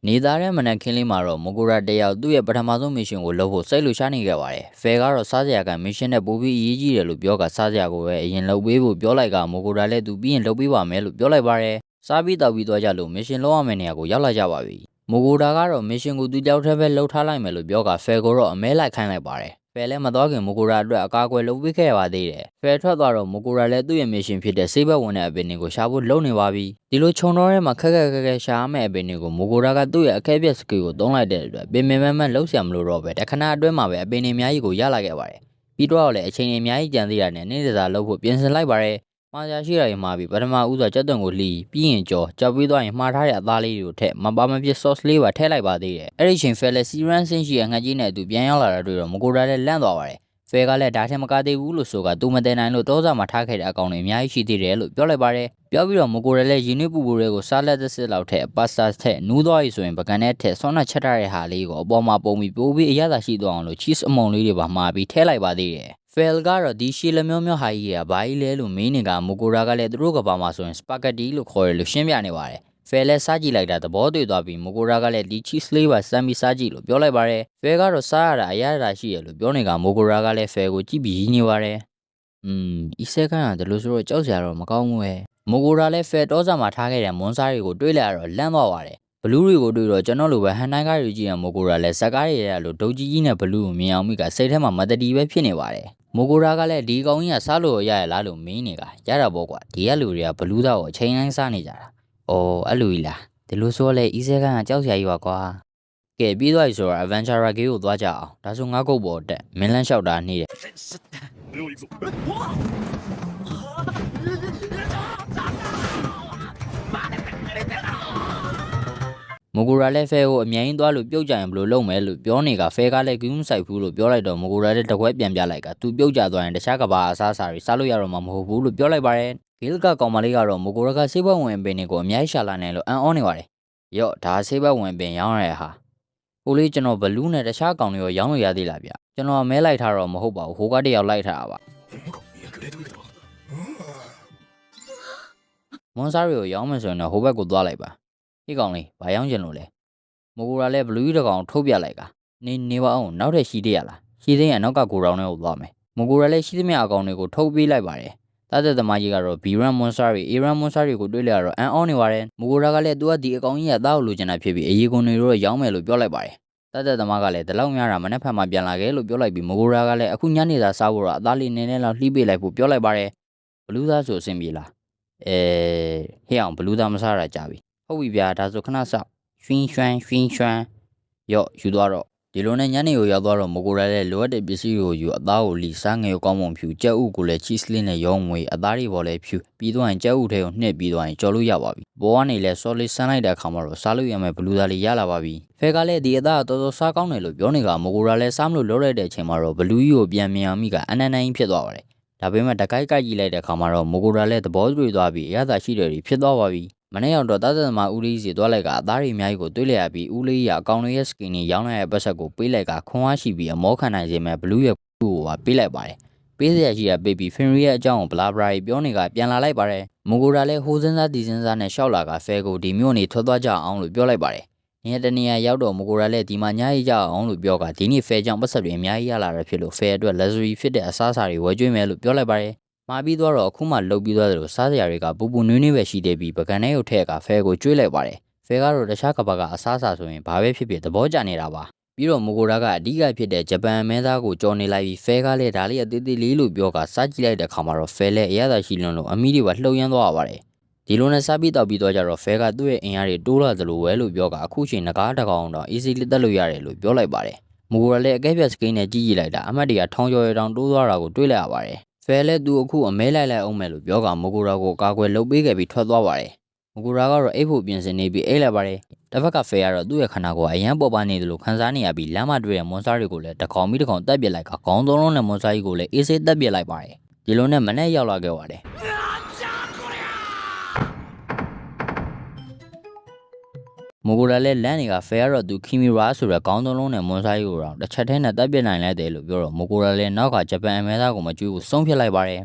နေသားတဲ့မနက်ခင်းလေးမှာတော့မူဂူရာတယောက်သူ့ရဲ့ပထမဆုံးမစ်ရှင်ကိုလုပ်ဖို့စိတ်လှုပ်ရှားနေခဲ့ပါတယ်။ဖယ်ကတော့စားစရာကမစ်ရှင်နဲ့ပိုပြီးအရေးကြီးတယ်လို့ပြောကစားစရာကိုပဲအရင်လုပ်ပေးဖို့ပြောလိုက်ကမူဂူရာလည်းသူပြီးရင်လုပ်ပေးပါမယ်လို့ပြောလိုက်ပါတယ်။စားပြီးတောက်ပြီးသွားကြလို့မစ်ရှင်လုပ်ရမယ့်နေရာကိုရောက်လာကြပါပြီ။မူဂူရာကတော့မစ်ရှင်ကိုသူကြောက်ထဲပဲလှုပ်ထားလိုက်မယ်လို့ပြောကဖယ်ကိုတော့အမဲလိုက်ခိုင်းလိုက်ပါတယ်။ဖယ်လည်းမသွားခင်မူဂူရာအတွက်အကာအကွယ်လုပ်ပေးခဲ့ရပါသေးတယ်။ဖယ်ထွက်သွားတော့မူဂူရာလည်းသူ့ရဲ့မစ်ရှင်ဖြစ်တဲ့ဆေးဘက်ဝင်တဲ့အပင်တွေကိုရှာဖို့လုပ်နေပါပြီ။ဒီလိုခြုံတော့ထဲမှာခက်ရှာရမယ့်အပင်တွေကိုမူဂူရာကသူ့ရဲ့အခဲပြက်စကီကိုသုံးလိုက်တဲ့အတွက်ပင်မလှုပ်ရှားမလို့တော့ပဲတခဏအတွင်းမှာပဲအပင်တွေအများကြီးကိုရလာခဲ့ပါတယ်။ပြီးတော့လည်းအချိန်အများကြီးကြံသေးတာနဲ့နေ့စားလုပ်ဖို့ပြင်ဆင်လိုက်ပါတယ်။မှားရရှိတာတွေမှာပြီးပထမဦးစွာကြက်သွန်ကိုလှီးပြီးရင်ကြော်ပြီးသွားရင်မှားထားတဲ့အသားလေးတွေကိုထည့်မပါမပြစ် sauce လေးပါထည့်လိုက်ပါသေးတယ်။အဲ့ဒီချိန်ဖယ်လက်စီရန်ဆင်းရှိရဲ့ငှက်ကြီးနဲ့အတူပြန်ရောက်လာတာတွေ့တော့မူဂူရာလည်းလန့်သွားပါတယ်။ဖယ်ကလည်းဒါထက်မကသေးဘူးလို့ဆိုကသူမတည်နိုင်လို့တောစာမှာထားခဲ့တဲ့အကောင်တွေအများကြီးရှိသေးတယ်လို့ပြောလိုက်ပါတယ်။ပြောပြီးတော့မူဂူရာလည်းရင်းနှီးပူတွေကိုစားလက်သက်စစ်လောက်ထက်ပါစတာထက်နူးသွားပြီဆိုရင်ပကံနဲ့ထက်ဆောင်းနှက်ချက်ထားတဲ့ဟာလေးကိုအပေါ်မှာပုံပြီးပိုးပြီးအရသာရှိသွားအောင်လို့ cheese အမုံလေးတွေပါမှာပြီးထည့်လိုက်ပါသေးတယ်။ဖယ်ကတော့ဒီရှီလမျိုးဟာကြီးကဘာကြီးလဲလို့မင်းနေကမူဂူရာကလည်းသူတို့ကဘာမှာဆိုရင်စပါဂက်တီလို့ခေါ်ရလို့ရှင်းပြနေပါတယ်။ဖယ်လည်းစားကြည့်လိုက်တာသဘောတွေ့သွားပြီးမူဂူရာကလည်းဒီ cheese လေးပါစမ်းပြီးစားကြည့်လို့ပြောလိုက်ပါတယ်။ဖယ်ကတော့စားရတာအရသာရှိရလို့ပြောနေကမူဂူရာကလည်းဖယ်ကိုကြည့်ပြီးရင်းနေပါတယ်။ဤစက္ကန့်ကဒါလို့ဆိုတော့ကြောက်စရာတော့မကောင်းဘူးပဲ။မူဂူရာလည်းဖယ်တောစာမှာထားခဲ့တဲ့မွန်စားတွေကိုတွေးလိုက်ရတော့လန့်သွားပါတယ်။ဘလူးတွေကိုတွေ့တော့ကျွန်တော်လိုပဲဟန်တိုင်းကားတွေကြည့်ရမူဂူရာလည်းဇက်ကားတွေရလို့ဒုတ်ကြီးနဲ့ဘလူးကိုမြင်အောင်မိကစိတ်ထဲမှာမတတိပဲဖြစ်နေပါတယ်။မူဂူရာကလည်းဒီကောင်ကြီးကစားလို့ရရလားလို့မင်းနေကရတာပေါ့ကွာဒီကလူတွေကဘလူးသားကိုအချိန်တိုင်းစားနေကြတာ။အော်အဲ့လိုကြီးလားဒီလိုဆိုလဲဤစက္ကန့်ကကြောက်စရာကြီးပါကွာ။ကဲပြီးသွားပြီဆိုတော့ adventure game ကိုသွားကြအောင်ဒါဆိုငါးကုတ်ပေါ်တက်မင်းလန်းလျှောက်တာနေတယ်မူဂူရာလည်းဖဲကိုအမြင်သွားလို့ပြုတ်ကြရင်ဘလို့လုပ်မယ်လို့ပြောနေကဖဲကလည်းဂူးမဆိုင်ဘူးလို့ပြောလိုက်တော့မူဂူရာလည်းတကွဲပြန်ပြလိုက်ကသူပြုတ်ကြသွားရင်တခြားကဘာအစားအစာတွေစားလို့ရတော့မှာမဟုတ်ဘူးလို့ပြောလိုက်ပါတယ်ဂိလ်ကကောင်မလေးကတော့မူဂူရာကဆေးဘက်ဝင်ပင်တွေကိုအများကြီးရှာလာနေလို့အံ့ဩနေပါတယ်ရော့ဒါဆေးဘက်ဝင်ပင်ရောင်းရတဲ့ဟာဟိုလေးကျွန်တော်ဘလူးနဲ့တခြားကောင်တွေရောရောင်းလို့ရသေးလားဗျကျွန်တော်မဲလိုက်ထားတော့မဟုတ်ပါဘူးဟိုကတယောက်လိုက်ထားတာပါမွန်စားရီကိုရောင်းမယ်ဆိုရင်တော့ဟိုဘက်ကိုသွားလိုက်ပါဒီကောင်လေးဘာရောင်းကျင်လို့လဲမူဂူရာလည်းဘလူးတကောင်ထုတ်ပြလိုက်ကနေပါအောင်နောက်ထပ်ရှိသေးရလားရှိသေးရင်နောက်ကကိုရောင်းထဲကိုသွားမယ်မူဂူရာလည်းရှိသမျှအကောင်တွေကိုထုတ်ပေးလိုက်ပါတယ်တာသက်သမားကြီးကတော့ဘီရန်မွန်ဆာရီအေရန်မွန်ဆာရီကိုတွေးလိုက်ရတော့အန်အောနေပါတယ်မူဂူရာကလည်းသူကဒီအကောင်ကြီးကသားကိုလိုချင်တာဖြစ်ပြီးအရေးကုန်တွေတော့ရောင်းမယ်လို့ပြောလိုက်ပါတယ်တာသက်သမားကလည်းဒီလောက်များတာမနေ့ဖက်မှပြန်လာခဲ့လို့ပြောလိုက်ပြီးမူဂူရာကလည်းအခုညနေစာစားဖို့တော့အသားလေးနည်းနည်းလောက်လှီးပေးလိုက်ဖို့ပြောလိုက်ပါတယ်ဘလူးသားဆိုအဆင်ပြေလားဟဲ့အောင်ဘလူးသားမစားရကြပြီဟုတ်ပြီဗျာဒါဆိုခဏစောက်ရွှင်းရော့ယူသွားတော့ဒီလိုနဲ့ညနေကိုရောက်သွားတော့မူဂူရာလည်းလိုအပ်တဲ့ပစ္စည်းတွေကိုယူအသားကိုလီစားငယ်ကောင်းမွန်ဖြူကြက်ဥကိုလည်း cheese လေးနဲ့ရောင်းငွေအသားတွေပေါ်လည်းဖြူပြီးသွားရင်ကြက်ဥထဲကိုနှစ်ပြီးသွားရင်ကြော်လို့ရပါပြီဘောကနေလည်း solid ဆန်းလိုက်တဲ့အခါမှာတော့စားလို့ရမယ်ဘလူးသားလေးရလာပါပြီဖဲကလည်းဒီအသားတော်တော်စားကောင်းတယ်လို့ပြောနေကမူဂူရာလည်းစားမလို့လုပ်လိုက်တဲ့အချိန်မှာတော့ဘလူးကြီးကိုပြန်မြင်အောင်မိကအနန္တကြီးဖြစ်သွားပါတယ်ဒါပေမဲ့တကိုက်ကြည့်လိုက်တဲ့အခါမှာတော့မူဂူရာလည်းသဘောတွေ့သွားပြီးအရသာရှိတယ်ဖြစ်သွားပါပြီမနေ့ရောက်တော့တာသက်သမားဦးလေးစီသွားလိုက်ကအသားတွေအများကြီးကိုတွေးလိုက်ရပြီးဦးလေးကအကောင်တွေရဲ့ skin တွေရောင်းလိုက်တဲ့ပတ်ဆက်ကိုပေးလိုက်ကခွန်အားရှိပြီးအမောခံနိုင်စေမဲ့ဘလူးရဲ့ကူကိုပါပေးလိုက်ပါတယ်ပေးစရာရှိတာပေးပြီးဖင်ရီရဲ့အကြောင်းကိုဘလာဘရာကြီးပြောနေကပြန်လာလိုက်ပါတယ်မူဂူရာလည်းဟိုစင်းစားဒီစင်းစားနဲ့ရှောက်လာကဖဲကိုဒီမြို့နေထွက်သွားကြအောင်လို့ပြောလိုက်ပါတယ်နေရာတနေရာရောက်တော့မူဂူရာလည်းဒီမှာညရေးကြအောင်လို့ပြောကဒီနေ့ဖဲကြောင့်ပတ်ဆက်တွေအများကြီးရလာရဖြစ်လို့ဖဲအတွက် luxury ဖြစ်တဲ့အစားအစာတွေဝယ်ကျွေးမယ်လို့ပြောလိုက်ပါတယ်မှာပြီးတော့အခုမှလှုပ်ပြီးသွားတယ်လို့စားစရာတွေကပူပူနွေးနွေးပဲရှိသေးပြီးပကံထဲကိုထည့်ကဖဲကိုကျွေးလိုက်ပါတယ်ဖဲကတော့တခြားကဘာကအစားအစာဆိုရင်ဘာပဲဖြစ်ဖြစ်သဘောကျနေတာပါပြီးတော့မူဂူရာကအဓိကဖြစ်တဲ့ဂျပန်မဲသားကိုကြော်နေလိုက်ပြီးဖဲကလည်းဒါလေးအသေးသေးလေးလို့ပြောကစားကြည့်လိုက်တဲ့ခါမှာတော့ဖဲလည်းအရသာရှိလွန်းလို့အမီးတွေပါလှုပ်ရမ်းသွားပါတယ်ဒီလိုနဲ့စားပြီးတောက်ပြီးတော့ကြတော့ဖဲကသူ့ရဲ့အင်အားတွေတိုးလာသလိုပဲလို့ပြောကအခုချိန်ငကားတကောင်တော့ easy လေးတက်လို့ရတယ်လို့ပြောလိုက်ပါတယ်မူဂူရာလည်းအကဲပြတ်စကိန်းနဲ့ကြည့်လိုက်တာအမတ်တွေကထောင်ကျော်ရတောင်တိုးသွားတာကိုတွေးလိုက်ရပါတယ်ဖဲလည်းသူအခုအမဲလိုက်အောင်မယ်လို့ပြောကမူဂူရာကိုကာကွယ်လုပ်ပေးခဲ့ပြီးထွက်သွားပါတယ်မူဂူရာကတော့အိတ်ဖို့ပြင်ဆင်နေပြီးအိတ်လိုက်ပါတယ်တစ်ဖက်ကဖဲကတော့သူ့ရဲ့ခန္ဓာကိုယ်အရန်ပေါ်ပါနေတယ်လို့ခံစားနေရပြီးလမ်းမတွေ့တဲ့မွန်စတာတွေကိုလည်းတစ်ကောင်ပြီးတစ်ကောင်တက်ပစ်လိုက်ကခေါင်းသုံးလုံးနဲ့မွန်စတာကြီးကိုလည်းအေးဆေးတက်ပစ်လိုက်ပါတယ်ဒီလိုနဲ့မနေ့ရောက်လာခဲ့ပါတယ်မူဂူရာလည်းလမ်းတွေကဖဲကတော့သူခီမီရာဆိုတဲ့ခေါင်းသုံးလုံးနဲ့မွန်စတာကြီးကိုတော့တစ်ချက်တည်းနဲ့တက်ပစ်နိုင်လိုက်တယ်လို့ပြောတော့မူဂူရာလည်းနောက်ကဂျပန်အမဲသားကိုမကြွေးဘူးဆုံးဖြတ်လိုက်ပါတယ်